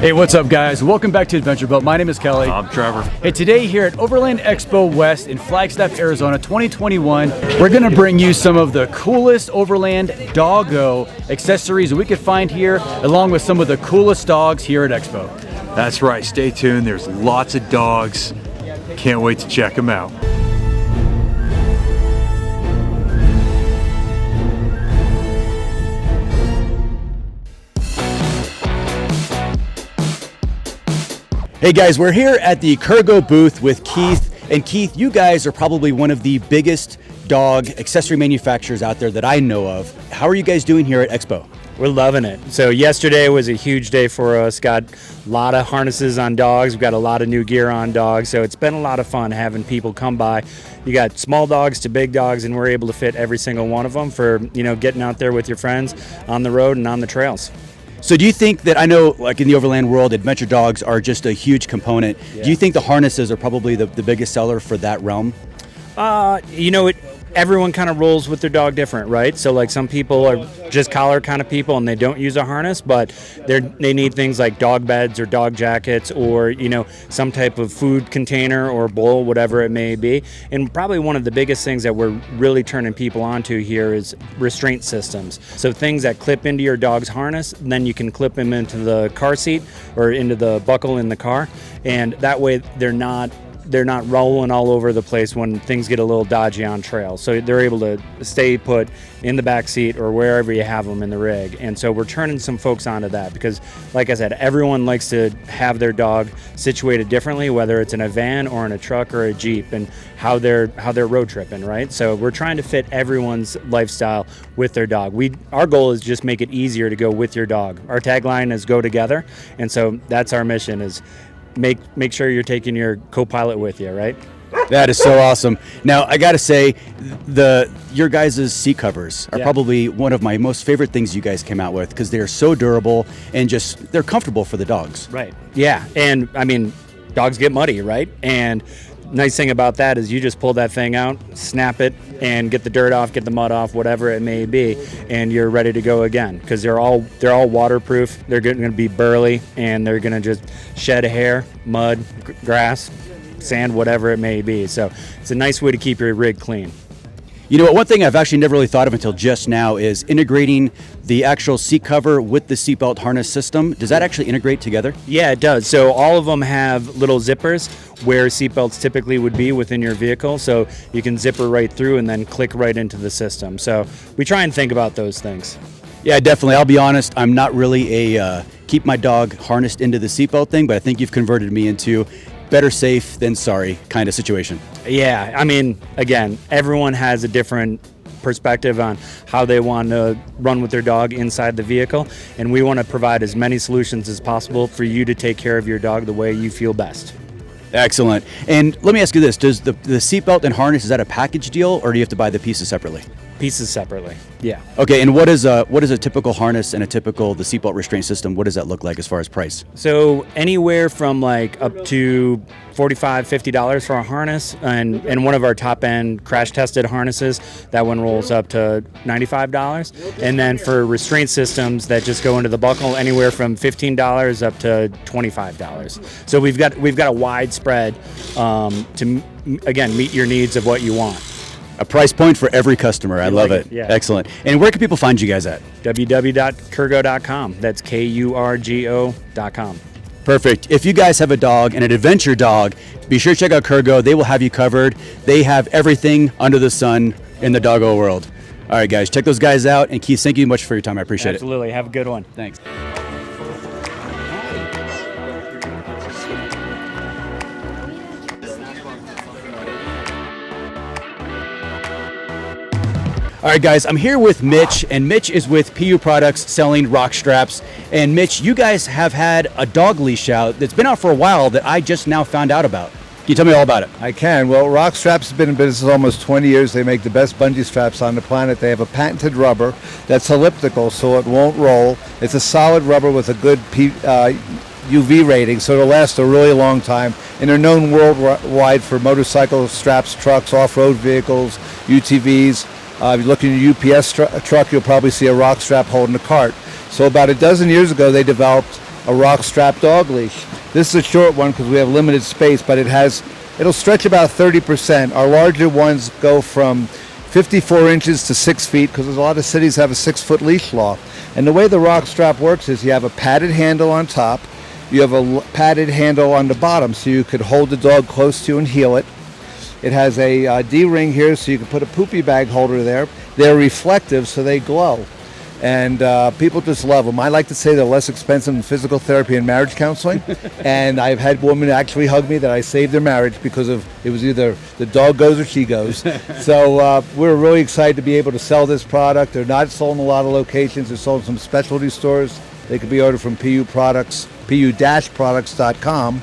Hey, what's up guys? Welcome back to Adventure Boat. My name is Kelly. I'm Trevor. Hey, today here at Overland Expo West in Flagstaff, Arizona 2021, we're gonna bring you some of the coolest Overland doggo accessories that we could find here, along with some of the coolest dogs here at Expo. That's right, stay tuned. There's lots of dogs. Can't wait to check them out. Hey guys, we're here at the Kurgo booth with Keith. And Keith, you guys are probably one of the biggest dog accessory manufacturers out there that I know of. How are you guys doing here at Expo? We're loving it. So yesterday was a huge day for us. Got a lot of harnesses on dogs. We've got a lot of new gear on dogs. So it's been a lot of fun having people come by. You got small dogs to big dogs, and we're able to fit every single one of them for, you know, getting out there with your friends on the road and on the trails. So do you think that, I know like in the overland world, adventure dogs are just a huge component. Yeah. Do you think the harnesses are probably the biggest seller for that realm? You know, everyone kind of rolls with their dog different, right? So like some people are just collar kind of people and they don't use a harness, but they need things like dog beds or dog jackets or, you know, some type of food container or bowl, whatever it may be. And probably one of the biggest things that we're really turning people onto here is restraint systems. So things that clip into your dog's harness, and then you can clip them into the car seat or into the buckle in the car. And that way they're not rolling all over the place when things get a little dodgy on trail. So they're able to stay put in the back seat or wherever you have them in the rig. And so we're turning some folks onto that because, like I said, everyone likes to have their dog situated differently, whether it's in a van or in a truck or a Jeep, and how they're road tripping, right? So we're trying to fit everyone's lifestyle with their dog. Our goal is just make it easier to go with your dog. Our tagline is go together. And so that's our mission, is make sure you're taking your co-pilot with you, right? That is so awesome. Now, I gotta say, your guys' seat covers are probably one of my most favorite things you guys came out with, because they're so durable and just, they're comfortable for the dogs. Right, yeah, and I mean, dogs get muddy, right? And nice thing about that is you just pull that thing out, snap it, and get the dirt off, get the mud off, whatever it may be, and you're ready to go again, because they're all waterproof. They're going to be burly, and they're going to just shed hair, mud, grass, sand, whatever it may be. So it's a nice way to keep your rig clean. You know what, one thing I've actually never really thought of until just now is integrating the actual seat cover with the seatbelt harness system. Does that actually integrate together? Yeah, it does. So all of them have little zippers where seatbelts typically would be within your vehicle. So you can zipper right through and then click right into the system. So we try and think about those things. Yeah, definitely. I'll be honest, I'm not really a keep my dog harnessed into the seatbelt thing, but I think you've converted me into better safe than sorry kind of situation. Yeah, I mean, again, everyone has a different perspective on how they want to run with their dog inside the vehicle, and we want to provide as many solutions as possible for you to take care of your dog the way you feel best. Excellent. And let me ask you this, does the seatbelt and harness, is that a package deal, or do you have to buy the pieces separately? Pieces separately, yeah. Okay, and what is a typical harness and the seatbelt restraint system? What does that look like as far as price? So anywhere from like up to $45, $50 for a harness, and one of our top end crash tested harnesses, that one rolls up to $95. And then for restraint systems that just go into the buckle, anywhere from $15 up to $25. So we've got a wide spread to, again, meet your needs of what you want. A price point for every customer. I love it. Yeah. Excellent. And where can people find you guys at? www.kurgo.com. That's KURGO.com. Perfect. If you guys have a dog and an adventure dog, be sure to check out Kurgo. They will have you covered. They have everything under the sun in the doggo world. All right, guys, check those guys out. And Keith, thank you much for your time. I appreciate Absolutely. Have a good one. Thanks. All right, guys, I'm here with Mitch, and Mitch is with PU-Pruducts selling rock straps. And Mitch, you guys have had a dog leash out that's been out for a while that I just now found out about. Can you tell me all about it? I can. Well, Rock Straps has been in business almost 20 years. They make the best bungee straps on the planet. They have a patented rubber that's elliptical, so it won't roll. It's a solid rubber with a good UV rating, so it'll last a really long time. And they're known worldwide for motorcycle straps, trucks, off-road vehicles, UTVs. If you look in your UPS truck, you'll probably see a rock strap holding a cart. So about a dozen years ago, they developed a Rok strap dog leash. This is a short one because we have limited space, but it'll stretch about 30%. Our larger ones go from 54 inches to 6 feet because a lot of cities have a 6-foot leash law. And the way the Rok strap works is you have a padded handle on top, you have a padded handle on the bottom so you could hold the dog close to you and heel it. It has a D-ring here so you can put a poopy bag holder there. They're reflective so they glow. And people just love them. I like to say they're less expensive than physical therapy and marriage counseling. And I've had women actually hug me that I saved their marriage because of it was either the dog goes or she goes. So we're really excited to be able to sell this product. They're not sold in a lot of locations. They're sold in some specialty stores. They can be ordered from PU-Pruducts, PU-Pruducts.com.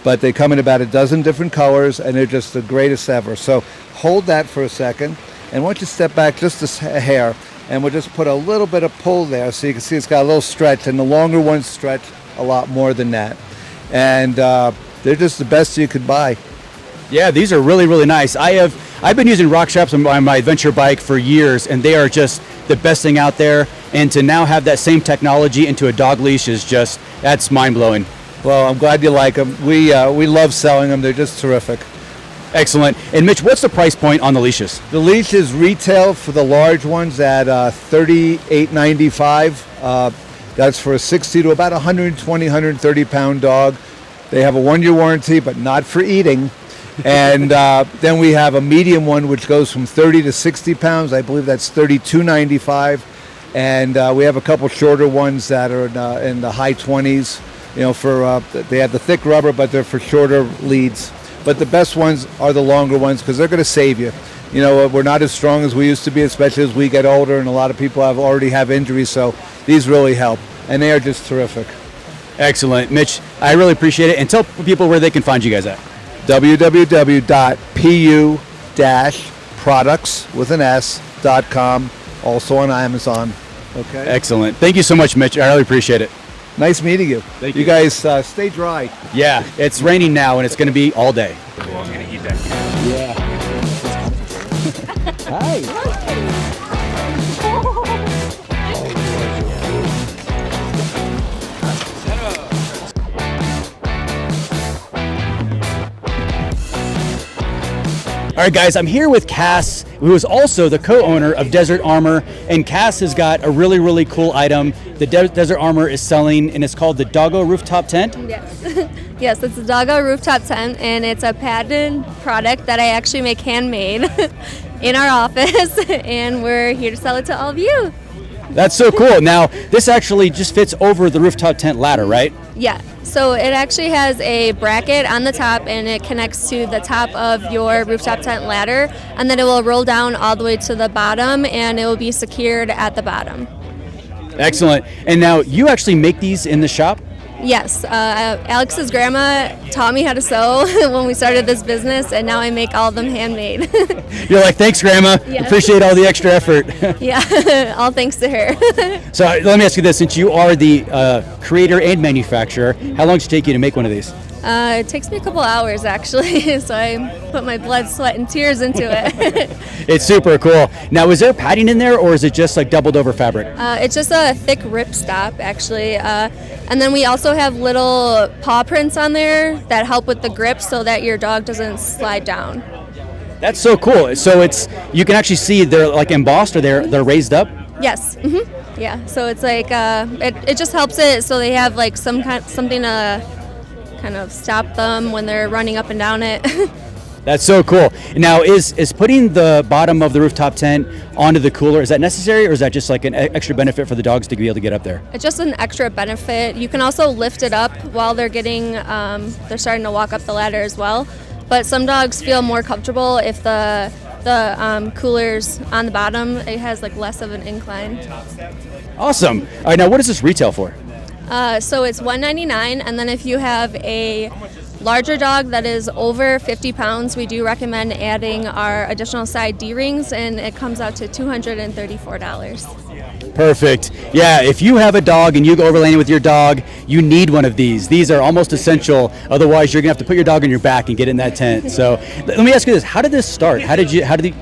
But they come in about a dozen different colors, and they're just the greatest ever. So hold that for a second. And once you step back just a hair, and we'll just put a little bit of pull there so you can see it's got a little stretch, and the longer ones stretch a lot more than that. And they're just the best you could buy. Yeah, these are really, really nice. I've been using Rok straps on my adventure bike for years, and they are just the best thing out there. And to now have that same technology into a dog leash is just, that's mind-blowing. Well, I'm glad you like them. We love selling them. They're just terrific. Excellent. And Mitch, what's the price point on the leashes? The leashes retail for the large ones at $38.95. That's for a 60 to about 120, 130 pound dog. They have a 1-year warranty, but not for eating. And then we have a medium one, which goes from 30 to 60 pounds. I believe that's $32.95. And we have a couple shorter ones that are in the high 20s. You know, they have the thick rubber, but they're for shorter leads. But the best ones are the longer ones because they're going to save you. You know, we're not as strong as we used to be, especially as we get older, and a lot of people already have injuries, so these really help. And they are just terrific. Excellent. Mitch, I really appreciate it. And tell people where they can find you guys at. www.pu-products.com, also on Amazon. Okay. Excellent. Thank you so much, Mitch. I really appreciate it. Nice meeting you. Thank you. You guys stay dry. Yeah, it's raining now, and it's going to be all day. Cool, I'm going to eat that. Yeah. Hi. All right, guys, I'm here with Cass, who is also the co-owner of Desert Armor, and Cass has got a really, really cool item. The Desert Armor is selling, and it's called the Doggo Rooftop Tent. Yes, yes, it's a Doggo Rooftop Tent, and it's a patented product that I actually make handmade in our office, and we're here to sell it to all of you. That's so cool. Now, this actually just fits over the rooftop tent ladder, right? Yeah, so it actually has a bracket on the top, and it connects to the top of your rooftop tent ladder, and then it will roll down all the way to the bottom, and it will be secured at the bottom. Excellent. And now, you actually make these in the shop? Yes, Alex's grandma taught me how to sew when we started this business, and now I make all of them handmade. You're like, thanks, Grandma. Yes. Appreciate all the extra effort. Yeah, all thanks to her. So let me ask you this. Since you are the creator and manufacturer, how long does it take you to make one of these? It takes me a couple hours, actually, so I put my blood, sweat, and tears into it. It's super cool. Now, is there padding in there, or is it just like doubled over fabric? It's just a thick ripstop, actually. And then we also have little paw prints on there that help with the grip so that your dog doesn't slide down. That's so cool. So you can actually see they're like embossed, or they're raised up? Yes. Mm-hmm. Yeah. So it's like it just helps it so they have like something to kind of stop them when they're running up and down it. That's so cool. Now, is putting the bottom of the rooftop tent onto the cooler, is that necessary, or is that just like an extra benefit for the dogs to be able to get up there? It's just an extra benefit. You can also lift it up while they're they're starting to walk up the ladder as well. But some dogs feel more comfortable if the cooler's on the bottom. It has like less of an incline. Awesome. All right, now what does this retail for? So it's $199, and then if you have a larger dog that is over 50 pounds, we do recommend adding our additional side D-rings, and it comes out to $234. Perfect. Yeah, if you have a dog and you go overlanding with your dog, you need one of these. These are almost essential. Otherwise, you're going to have to put your dog on your back and get in that tent. So let me ask you this. How did this start? How did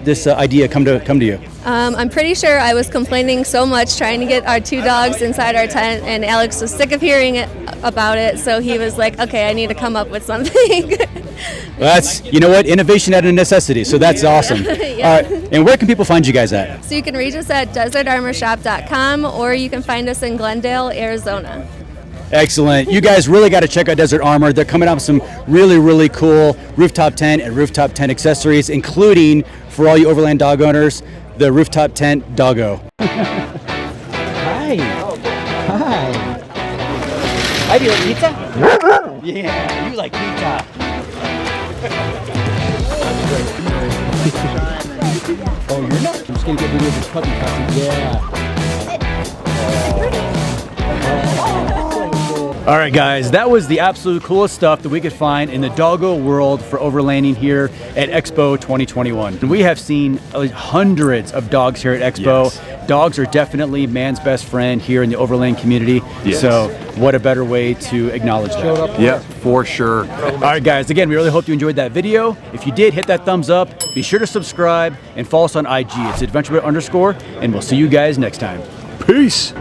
this idea come to you? I'm pretty sure I was complaining so much trying to get our 2 dogs inside our tent, and Alex was sick of hearing about it, so he was like, okay, I need to come up with something. That's, you know what, innovation out of necessity, so that's awesome. Yeah. All right, and where can people find you guys at? So you can reach us at desertarmorshop.com, or you can find us in Glendale, Arizona. Excellent. You guys really got to check out Desert Armor. They're coming out with some really, really cool rooftop tent and rooftop tent accessories, including, for all you Overland dog owners, the rooftop tent doggo. Hi. Hi. Hi, do you like pizza? Yeah, you like pizza. Oh, you're not? I'm just going to get rid of this puppy costume. Yeah. All right, guys, that was the absolute coolest stuff that we could find in the doggo world for overlanding here at Expo 2021. And we have seen hundreds of dogs here at Expo. Yes. Dogs are definitely man's best friend here in the overland community. Yes. So what a better way to acknowledge that. Yeah, for sure. All right, guys, again, we really hope you enjoyed that video. If you did, hit that thumbs up. Be sure to subscribe and follow us on IG. It's adventurebear_, and we'll see you guys next time. Peace.